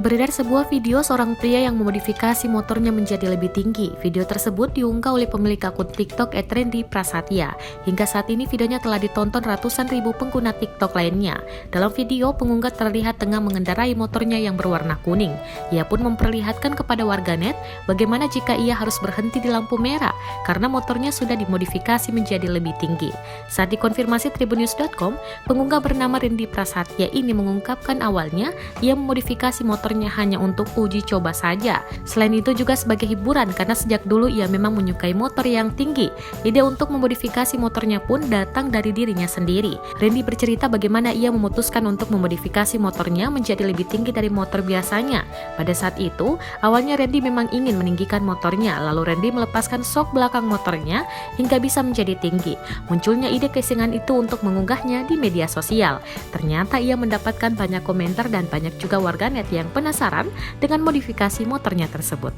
Beredar sebuah video seorang pria yang memodifikasi motornya menjadi lebih tinggi. Video tersebut diunggah oleh pemilik akun TikTok @Rendy Prasetya. Hingga saat ini videonya telah ditonton ratusan ribu pengguna TikTok lainnya. Dalam video, pengunggah terlihat tengah mengendarai motornya yang berwarna kuning. Ia pun memperlihatkan kepada warganet bagaimana jika ia harus berhenti di lampu merah karena motornya sudah dimodifikasi menjadi lebih tinggi. Saat dikonfirmasi tribunnews.com, pengunggah bernama Rendy Prasetya ini mengungkapkan awalnya ia memodifikasi motornya hanya untuk uji coba saja. Selain itu juga sebagai hiburan karena sejak dulu ia memang menyukai motor yang tinggi. Ide untuk memodifikasi motornya pun datang dari dirinya sendiri. Rendy bercerita bagaimana ia memutuskan untuk memodifikasi motornya menjadi lebih tinggi dari motor biasanya. Pada saat itu, awalnya Rendy memang ingin meninggikan motornya, lalu Rendy melepaskan sok belakang motornya hingga bisa menjadi tinggi. Munculnya ide kesingan itu untuk mengunggahnya di media sosial. Ternyata ia mendapatkan banyak komentar dan banyak juga warganet yang penasaran dengan modifikasi motornya tersebut.